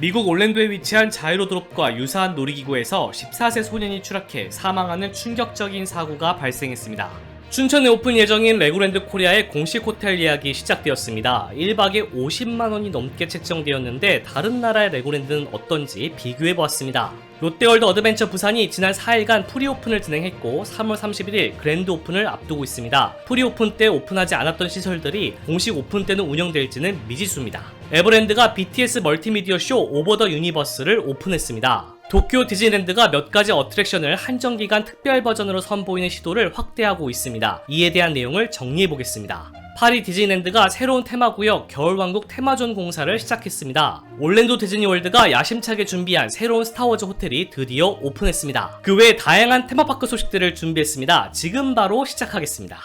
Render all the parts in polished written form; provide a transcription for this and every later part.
미국 올랜도에 위치한 자이로드롭과 유사한 놀이기구에서 14세 소년이 추락해 사망하는 충격적인 사고가 발생했습니다. 춘천에 오픈 예정인 레고랜드 코리아의 공식 호텔 예약이 시작되었습니다. 1박에 50만원이 넘게 책정되었는데 다른 나라의 레고랜드는 어떤지 비교해보았습니다. 롯데월드 어드벤처 부산이 지난 4일간 프리오픈을 진행했고 3월 31일 그랜드 오픈을 앞두고 있습니다. 프리오픈 때 오픈하지 않았던 시설들이 공식 오픈 때는 운영될지는 미지수입니다. 에버랜드가 BTS 멀티미디어 쇼 오버 더 유니버스를 오픈했습니다. 도쿄 디즈니랜드가 몇 가지 어트랙션을 한정기간 특별 버전으로 선보이는 시도를 확대하고 있습니다. 이에 대한 내용을 정리해보겠습니다. 파리 디즈니랜드가 새로운 테마구역 겨울왕국 테마존 공사를 시작했습니다. 올랜도 디즈니월드가 야심차게 준비한 새로운 스타워즈 호텔이 드디어 오픈했습니다. 그 외에 다양한 테마파크 소식들을 준비했습니다. 지금 바로 시작하겠습니다.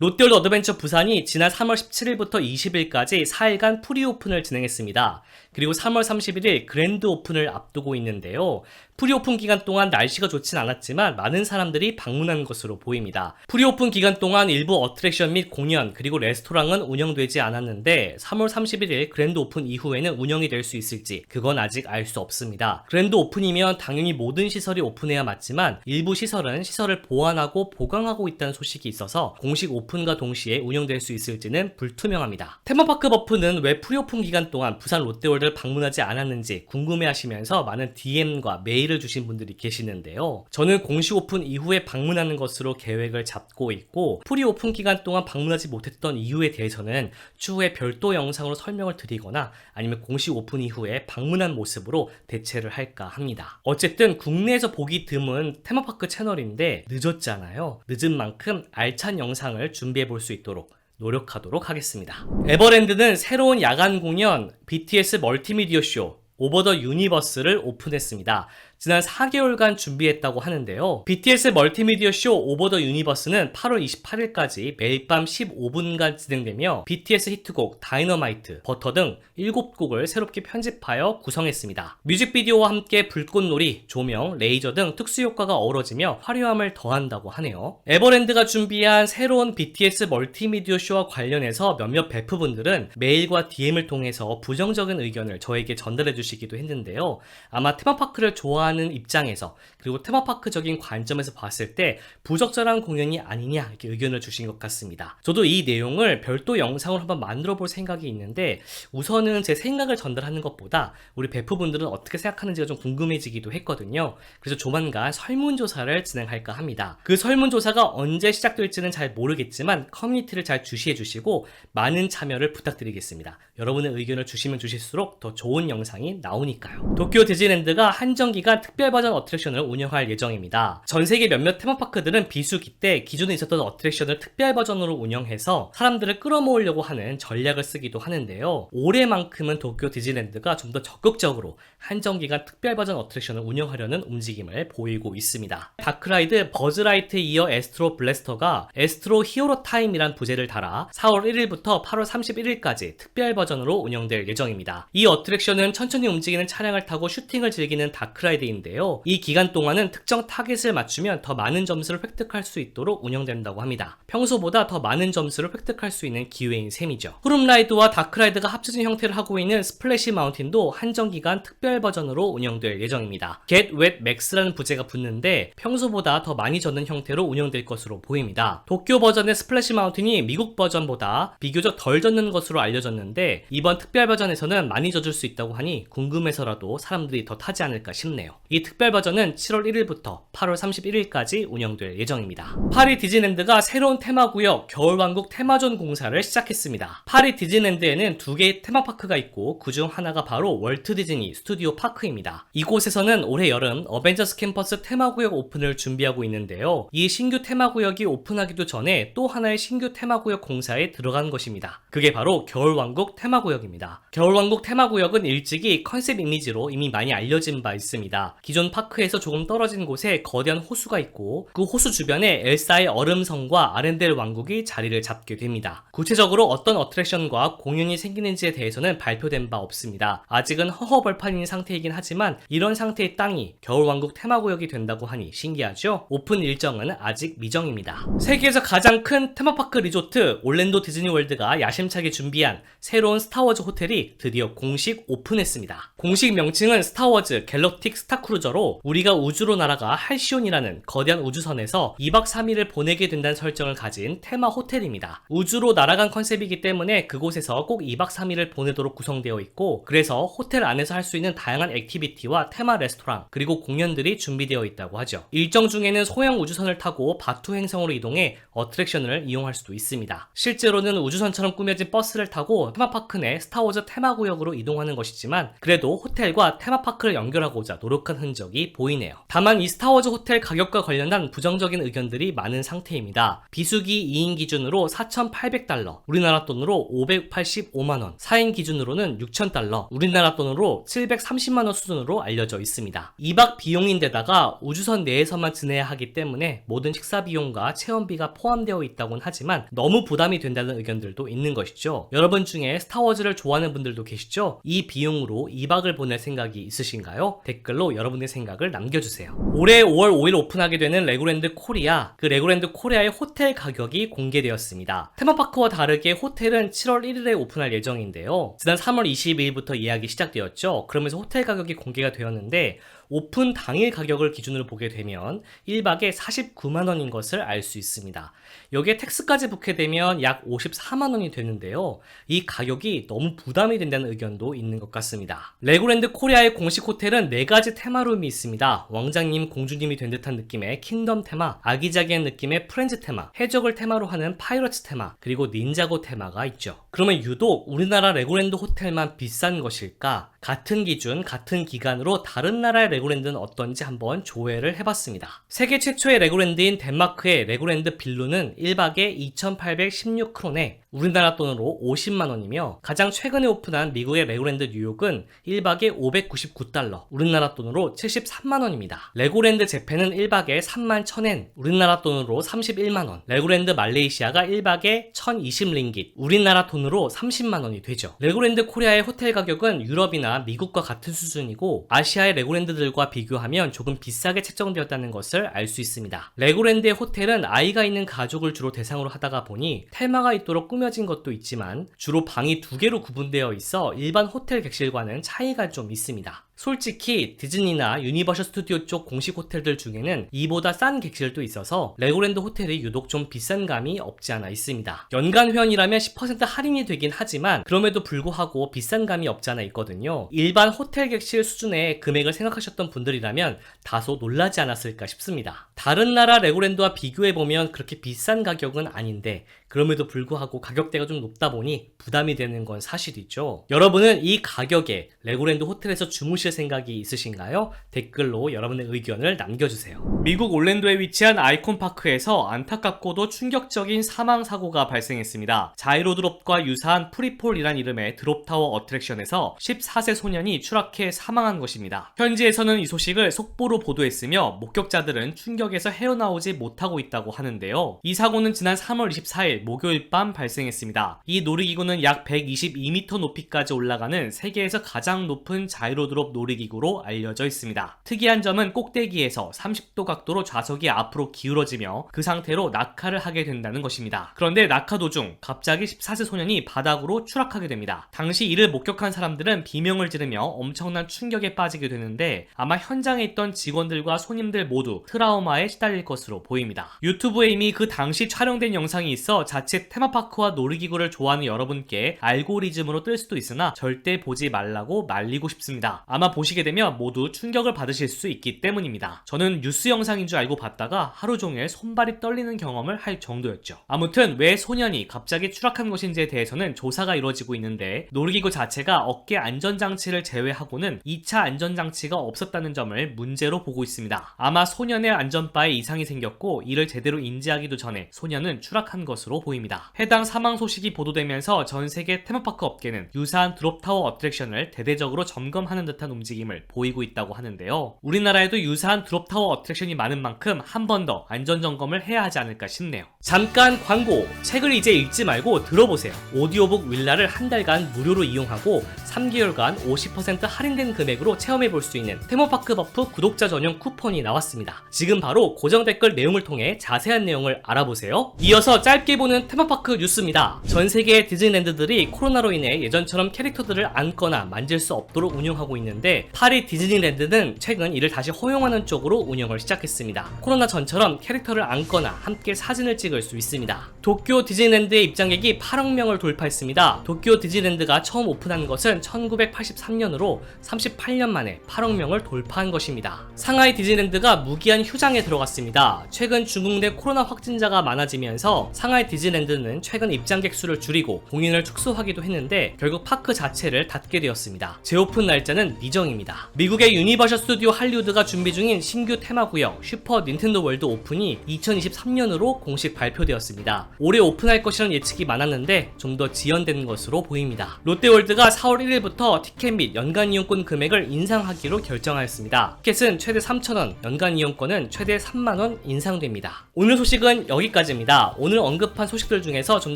롯데월드 어드벤처 부산이 지난 3월 17일부터 20일까지 4일간 프리오픈을 진행했습니다. 그리고 3월 31일 그랜드 오픈을 앞두고 있는데요. 프리오픈 기간 동안 날씨가 좋진 않았지만 많은 사람들이 방문한 것으로 보입니다. 프리오픈 기간 동안 일부 어트랙션 및 공연 그리고 레스토랑은 운영되지 않았는데 3월 31일 그랜드 오픈 이후에는 운영이 될 수 있을지 그건 아직 알 수 없습니다. 그랜드 오픈이면 당연히 모든 시설이 오픈해야 맞지만 일부 시설은 시설을 보완하고 보강하고 있다는 소식이 있어서 공식 오픈과 동시에 운영될 수 있을지는 불투명합니다. 테마파크 버프는 왜 프리오픈 기간 동안 부산 롯데월드를 방문하지 않았는지 궁금해하시면서 많은 DM과 메일을 주신 분들이 계시는데요. 저는 공식 오픈 이후에 방문하는 것으로 계획을 잡고 있고 프리오픈 기간 동안 방문하지 못했던 이유에 대해서는 추후에 별도 영상으로 설명을 드리거나 아니면 공식 오픈 이후에 방문한 모습으로 대체를 할까 합니다. 어쨌든 국내에서 보기 드문 테마파크 채널인데 늦었잖아요. 늦은 만큼 알찬 영상을 준비해 볼 수 있도록 노력하도록 하겠습니다. 에버랜드는 새로운 야간 공연 BTS 멀티미디어 쇼 오버 더 유니버스를 오픈했습니다. 지난 4개월간 준비했다고 하는데요. BTS 멀티미디어 쇼 오버 더 유니버스는 8월 28일까지 매일 밤 15분간 진행되며 BTS 히트곡 다이너마이트, 버터 등 7곡을 새롭게 편집하여 구성했습니다. 뮤직비디오와 함께 불꽃놀이, 조명, 레이저 등 특수효과가 어우러지며 화려함을 더한다고 하네요. 에버랜드가 준비한 새로운 BTS 멀티미디어 쇼와 관련해서 몇몇 베프분들은 메일과 DM을 통해서 부정적인 의견을 저에게 전달해 주시기도 했는데요. 아마 테마파크를 좋아하는 입장에서 그리고 테마파크적인 관점에서 봤을 때 부적절한 공연이 아니냐 이렇게 의견을 주신 것 같습니다. 저도 이 내용을 별도 영상으로 한번 만들어 볼 생각이 있는데 우선은 제 생각을 전달하는 것보다 우리 베프분들은 어떻게 생각하는지가 좀 궁금해지기도 했거든요. 그래서 조만간 설문조사를 진행할까 합니다. 그 설문조사가 언제 시작될지는 잘 모르겠지만 커뮤니티를 잘 주시해 주시고 많은 참여를 부탁드리겠습니다. 여러분의 의견을 주시면 주실수록 더 좋은 영상이 나오니까요. 도쿄 디즈니랜드가 한정기간 특별 버전 어트랙션을 운영할 예정입니다. 전세계 몇몇 테마파크들은 비수기 때 기존에 있었던 어트랙션을 특별 버전으로 운영해서 사람들을 끌어모으려고 하는 전략을 쓰기도 하는데요. 올해만큼은 도쿄 디즈니랜드가 좀 더 적극적으로 한정기간 특별 버전 어트랙션을 운영하려는 움직임을 보이고 있습니다. 다크라이드 버즈라이트에 이어 에스트로 블래스터가 에스트로 히어로 타임이란 부제를 달아 4월 1일부터 8월 31일까지 특별 버전으로 운영될 예정입니다. 이 어트랙션은 천천히 움직이는 차량을 타고 슈팅을 즐기는 다크라이드인데요. 이 기간 동안은 특정 타겟을 맞추면 더 많은 점수를 획득할 수 있도록 운영된다고 합니다. 평소보다 더 많은 점수를 획득할 수 있는 기회인 셈이죠. 후룸라이드와 다크라이드가 합쳐진 형태를 하고 있는 스플래시 마운틴도 한정기간 특별 버전으로 운영될 예정입니다. Get Wet Max라는 부제가 붙는데 평소보다 더 많이 젖는 형태로 운영될 것으로 보입니다. 도쿄 버전의 스플래시 마운틴이 미국 버전보다 비교적 덜 젖는 것으로 알려졌는데 이번 특별 버전에서는 많이 젖을 수 있다고 하니 궁금해서라도 사람들이 더 타지 않을까 싶네요. 이 특별 버전은 7월 1일부터 8월 31일까지 운영될 예정입니다. 파리 디즈니랜드가 새로운 테마구역 겨울왕국 테마존 공사를 시작했습니다. 파리 디즈니랜드에는 2개의 테마파크가 있고 그중 하나가 바로 월트 디즈니 스튜디오 파크입니다. 이곳에서는 올해 여름 어벤져스 캠퍼스 테마구역 오픈을 준비하고 있는데요. 이 신규 테마구역이 오픈하기도 전에 또 하나의 신규 테마구역 공사에 들어간 것입니다. 그게 바로 겨울왕국 테마구역입니다. 겨울왕국 테마구역은 일찍이 컨셉 이미지로 이미 많이 알려진 바 있습니다. 있습니다. 기존 파크에서 조금 떨어진 곳에 거대한 호수가 있고 그 호수 주변에 엘사의 얼음성과 아렌델 왕국이 자리를 잡게 됩니다. 구체적으로 어떤 어트랙션과 공연이 생기는지에 대해서는 발표된 바 없습니다. 아직은 허허벌판인 상태이긴 하지만 이런 상태의 땅이 겨울왕국 테마구역이 된다고 하니 신기하죠? 오픈 일정은 아직 미정입니다. 세계에서 가장 큰 테마파크 리조트 올랜도 디즈니월드가 야심차게 준비한 새로운 스타워즈 호텔이 드디어 공식 오픈했습니다. 공식 명칭은 스타워즈 갤럭틱 스타크루저로 우리가 우주로 날아가 할시온이라는 거대한 우주선에서 2박 3일을 보내게 된다는 설정을 가진 테마 호텔입니다. 우주로 날아간 컨셉이기 때문에 그곳에서 꼭 2박 3일을 보내도록 구성되어 있고 그래서 호텔 안에서 할 수 있는 다양한 액티비티와 테마 레스토랑 그리고 공연들이 준비되어 있다고 하죠. 일정 중에는 소형 우주선을 타고 바투 행성으로 이동해 어트랙션을 이용할 수도 있습니다. 실제로는 우주선처럼 꾸며진 버스를 타고 테마파크 내 스타워즈 테마구역으로 이동하는 것이지만 그래도 호텔과 테마파크를 연결하고자 노력한 흔적이 보이네요. 다만 이 스타워즈 호텔 가격과 관련한 부정적인 의견들이 많은 상태입니다. 비수기 2인 기준으로 4,800달러, 우리나라 돈으로 585만원, 4인 기준으로는 6,000달러, 우리나라 돈으로 730만원 수준으로 알려져 있습니다. 2박 비용인데다가 우주선 내에서만 지내야 하기 때문에 모든 식사 비용과 체험비가 포함되어 있다곤 하지만 너무 부담이 된다는 의견들도 있는 것이죠. 여러분 중에 스타워즈를 좋아하는 분들도 계시죠? 이 비용으로 2박을 보낼 생각이 있으신가요? 댓글로 여러분의 생각을 남겨주세요. 올해 5월 5일 오픈하게 되는 레고랜드 코리아, 그 레고랜드 코리아의 호텔 가격이 공개되었습니다. 테마파크와 다르게 호텔은 7월 1일에 오픈할 예정인데요. 지난 3월 22일부터 예약이 시작되었죠. 그러면서 호텔 가격이 공개가 되었는데 오픈 당일 가격을 기준으로 보게 되면 1박에 49만원인 것을 알 수 있습니다. 여기에 텍스까지 붙게 되면 약 54만원이 되는데요. 이 가격이 너무 부담이 된다는 의견도 있는 것 같습니다. 레고랜드 코리아의 공식 호텔은 4가지 테마룸이 있습니다. 왕자님, 공주님이 된 듯한 느낌의 킹덤 테마, 아기자기한 느낌의 프렌즈 테마, 해적을 테마로 하는 파이러츠 테마, 그리고 닌자고 테마가 있죠. 그러면 유독 우리나라 레고랜드 호텔만 비싼 것일까? 같은 기준, 같은 기간으로 다른 나라의 레고랜드는 어떤지 한번 조회를 해봤습니다. 세계 최초의 레고랜드인 덴마크의 레고랜드 빌루는 1박에 2,816크론에 우리나라 돈으로 50만원이며 가장 최근에 오픈한 미국의 레고랜드 뉴욕은 1박에 599달러, 우리나라 돈으로 73만원입니다. 레고랜드 재팬은 1박에 31,000엔, 우리나라 돈으로 31만원, 레고랜드 말레이시아가 1박에 1,020링깃, 우리나라 돈으로 30만원이 되죠. 레고랜드 코리아의 호텔 가격은 유럽이나 미국과 같은 수준이고 아시아의 레고랜드들과 비교하면 조금 비싸게 책정되었다는 것을 알 수 있습니다. 레고랜드의 호텔은 아이가 있는 가족을 주로 대상으로 하다가 보니 테마가 있도록 꾸며진 것도 있지만 주로 방이 2개로 구분되어 있어 일반 호텔 객실과는 차이가 좀 있습니다. 솔직히 디즈니나 유니버셜 스튜디오 쪽 공식 호텔들 중에는 이보다 싼 객실도 있어서 레고랜드 호텔이 유독 좀 비싼 감이 없지 않아 있습니다. 연간 회원이라면 10% 할인이 되긴 하지만 그럼에도 불구하고 비싼 감이 없지 않아 있거든요. 일반 호텔 객실 수준의 금액을 생각하셨던 분들이라면 다소 놀라지 않았을까 싶습니다. 다른 나라 레고랜드와 비교해보면 그렇게 비싼 가격은 아닌데 그럼에도 불구하고 가격대가 좀 높다 보니 부담이 되는 건 사실이죠. 여러분은 이 가격에 레고랜드 호텔에서 주무실 생각이 있으신가요? 댓글로 여러분의 의견을 남겨주세요. 미국 올랜도에 위치한 아이콘 파크에서 안타깝고도 충격적인 사망 사고가 발생했습니다. 자이로드롭과 유사한 프리폴이란 이름의 드롭타워 어트랙션에서 14세 소년이 추락해 사망한 것입니다. 현지에서는 이 소식을 속보로 보도했으며 목격자들은 충격에서 헤어나오지 못하고 있다고 하는데요. 이 사고는 지난 3월 24일 목요일 밤 발생했습니다. 이 놀이기구는 약 122m 높이까지 올라가는 세계에서 가장 높은 자이로드롭 놀이기구로 알려져 있습니다. 특이한 점은 꼭대기에서 30도 각도로 좌석이 앞으로 기울어지며 그 상태로 낙하를 하게 된다는 것입니다. 그런데 낙하 도중 갑자기 14세 소년이 바닥으로 추락하게 됩니다. 당시 이를 목격한 사람들은 비명을 지르며 엄청난 충격에 빠지게 되는데 아마 현장에 있던 직원들과 손님들 모두 트라우마에 시달릴 것으로 보입니다. 유튜브에 이미 그 당시 촬영된 영상이 있어 자칫 테마파크와 놀이기구를 좋아하는 여러분께 알고리즘으로 뜰 수도 있으나 절대 보지 말라고 말리고 싶습니다. 아마 보시게 되면 모두 충격을 받으실 수 있기 때문입니다. 저는 뉴스 영상인 줄 알고 봤다가 하루 종일 손발이 떨리는 경험을 할 정도였죠. 아무튼 왜 소년이 갑자기 추락한 것인지에 대해서는 조사가 이루어지고 있는데, 놀이기구 자체가 어깨 안전장치를 제외하고는 2차 안전장치가 없었다는 점을 문제로 보고 있습니다. 아마 소년의 안전바에 이상이 생겼고 이를 제대로 인지하기도 전에 소년은 추락한 것으로 보입니다. 해당 사망 소식이 보도되면서 전 세계 테마파크 업계는 유사한 드롭타워 어트랙션을 대대적으로 점검하는 듯한 움직임을 보이고 있다고 하는데요. 우리나라에도 유사한 드롭타워 어트랙션이 많은 만큼 한 번 더 안전점검을 해야 하지 않을까 싶네요. 잠깐 광고! 책을 이제 읽지 말고 들어보세요. 오디오북 윌라를 한 달간 무료로 이용하고 3개월간 50% 할인된 금액으로 체험해볼 수 있는 테마파크 버프 구독자 전용 쿠폰이 나왔습니다. 지금 바로 고정 댓글 내용을 통해 자세한 내용을 알아보세요. 이어서 짧게 보는 테마파크 뉴스입니다. 전 세계의 디즈니랜드들이 코로나로 인해 예전처럼 캐릭터들을 안거나 만질 수 없도록 운영하고 있는데, 파리 디즈니랜드는 최근 이를 다시 허용하는 쪽으로 운영을 시작했습니다. 코로나 전처럼 캐릭터를 안거나 함께 사진을 찍을 수 있습니다. 도쿄 디즈니랜드의 입장객이 8억 명을 돌파했습니다. 도쿄 디즈니랜드가 처음 오픈한 것은 1983년으로 38년 만에 8억 명을 돌파한 것입니다. 상하이 디즈니랜드가 무기한 휴장에 들어갔습니다. 최근 중국 내 코로나 확진자가 많아지면서 상하이 디즈니랜드는 최근 입장객 수를 줄이고 공연을 축소하기도 했는데 결국 파크 자체를 닫게 되었습니다. 재오픈 날짜는 미정입니다. 미국의 유니버셜 스튜디오 할리우드가 준비 중인 신규 테마구역 슈퍼 닌텐도 월드 오픈이 2023년으로 공식 발표되었습니다. 올해 오픈할 것이라는 예측이 많았는데 좀 더 지연된 것으로 보입니다. 롯데월드가 4월 1일부터 티켓 및 연간 이용권 금액을 인상하기로 결정하였습니다. 티켓은 최대 3,000원, 연간 이용권은 최대 3만원 인상됩니다. 오늘 소식은 여기까지입니다. 오늘 언급한 소식들 중에서 좀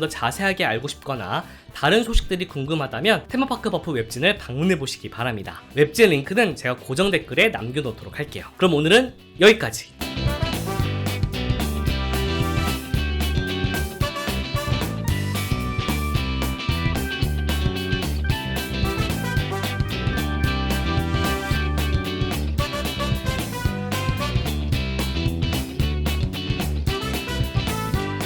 더 자세하게 알고 싶거나 다른 소식들이 궁금하다면 테마파크 버프 웹진을 방문해 보시기 바랍니다. 웹진 링크는 제가 고정 댓글에 남겨놓도록 할게요. 그럼 오늘은 여기까지.